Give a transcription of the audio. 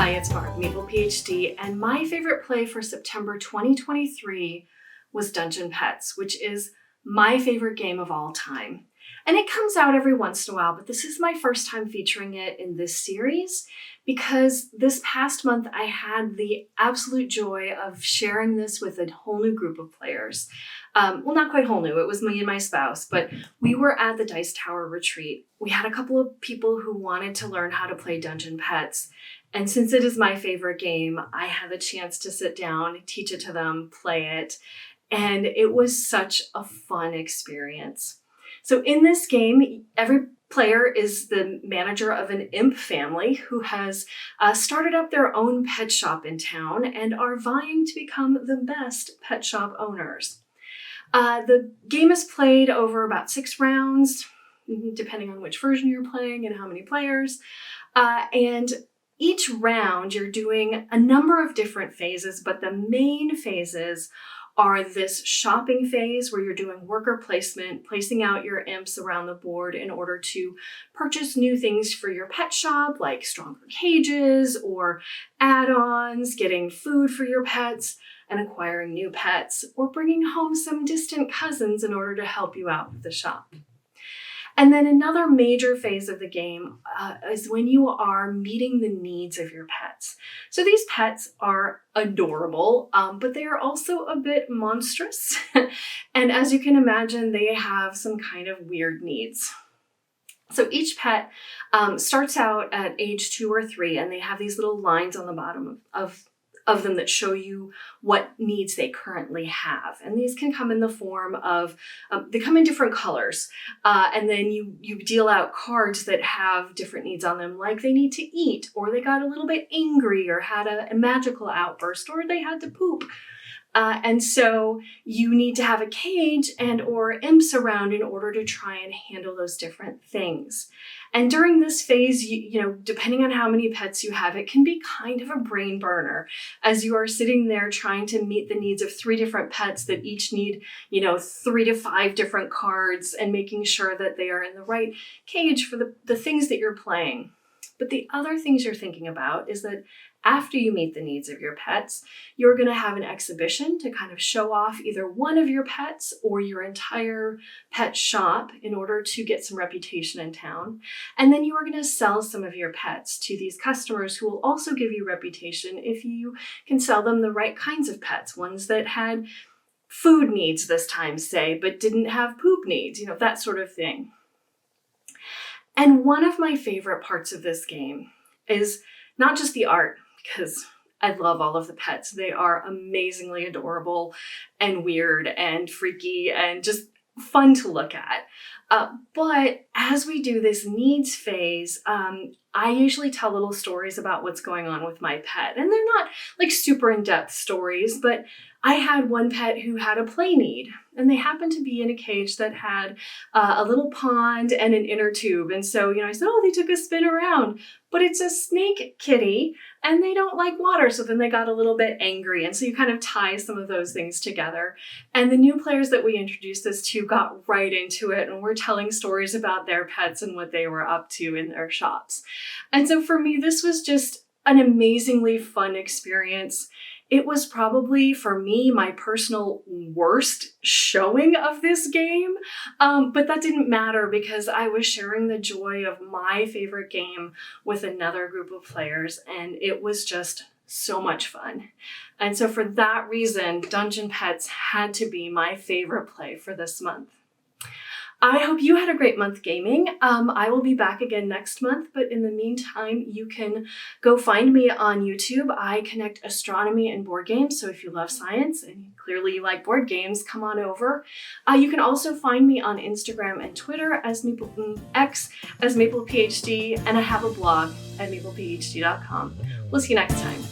Hi, it's Barb, Maple PhD, and my favorite play for September 2023 was Dungeon Petz, which is my favorite game of all time. And it comes out every once in a while, but this is my first time featuring it in this series because this past month I had the absolute joy of sharing this with a whole new group of players. Well, not quite whole new, it was me and my spouse, but we were at the Dice Tower retreat. We had a couple of people who wanted to learn how to play Dungeon Petz. And since it is my favorite game, I had the chance to sit down, teach it to them, play it. And it was such a fun experience. So in this game, every player is the manager of an imp family who has started up their own pet shop in town and are vying to become the best pet shop owners. The game is played over about 6 rounds, depending on which version you're playing and how many players. And each round you're doing a number of different phases, but the main phases are this shopping phase where you're doing worker placement, placing out your imps around the board in order to purchase new things for your pet shop, like stronger cages or add-ons, getting food for your pets, and acquiring new pets, or bringing home some distant cousins in order to help you out with the shop. And then another major phase of the game is when you are meeting the needs of your pets. So these pets are adorable, but they are also a bit monstrous. And as you can imagine, they have some kind of weird needs. So each pet starts out at age 2 or 3, and they have these little lines on the bottom of them that show you what needs they currently have. And these can come in the form of, they come in different colors. And then you deal out cards that have different needs on them, like they need to eat, or they got a little bit angry, or had a magical outburst, or they had to poop. And so you need to have a cage and or imps around in order to try and handle those different things. And during this phase, you know, depending on how many pets you have, it can be kind of a brain burner as you are sitting there trying to meet the needs of 3 different pets that each need, 3 to 5 different cards, and making sure that they are in the right cage for the things that you're playing. But the other things you're thinking about is that after you meet the needs of your pets, you're going to have an exhibition to kind of show off either one of your pets or your entire pet shop in order to get some reputation in town. And then you are going to sell some of your pets to these customers who will also give you reputation if you can sell them the right kinds of pets, ones that had food needs this time, say, but didn't have poop needs, that sort of thing. And one of my favorite parts of this game is not just the art, because I love all of the pets. They are amazingly adorable and weird and freaky and just fun to look at. But as we do this needs phase, I usually tell little stories about what's going on with my pet. And they're not like super in-depth stories, but I had one pet who had a play need, and they happened to be in a cage that had a little pond and an inner tube. And so, I said, oh, they took a spin around, but it's a snake kitty and they don't like water. So then they got a little bit angry. And so you kind of tie some of those things together. And the new players that we introduced this to got right into it, and we're telling stories about their pets and what they were up to in their shops. And so for me, this was just an amazingly fun experience. It was probably, for me, my personal worst showing of this game, but that didn't matter because I was sharing the joy of my favorite game with another group of players, and it was just so much fun. And so for that reason, Dungeon Petz had to be my favorite play for this month. I hope you had a great month gaming. I will be back again next month, but in the meantime, you can go find me on YouTube. I connect astronomy and board games, so if you love science and clearly you like board games, come on over. You can also find me on Instagram and Twitter as X as MaplePhD, and I have a blog at maplephd.com. We'll see you next time.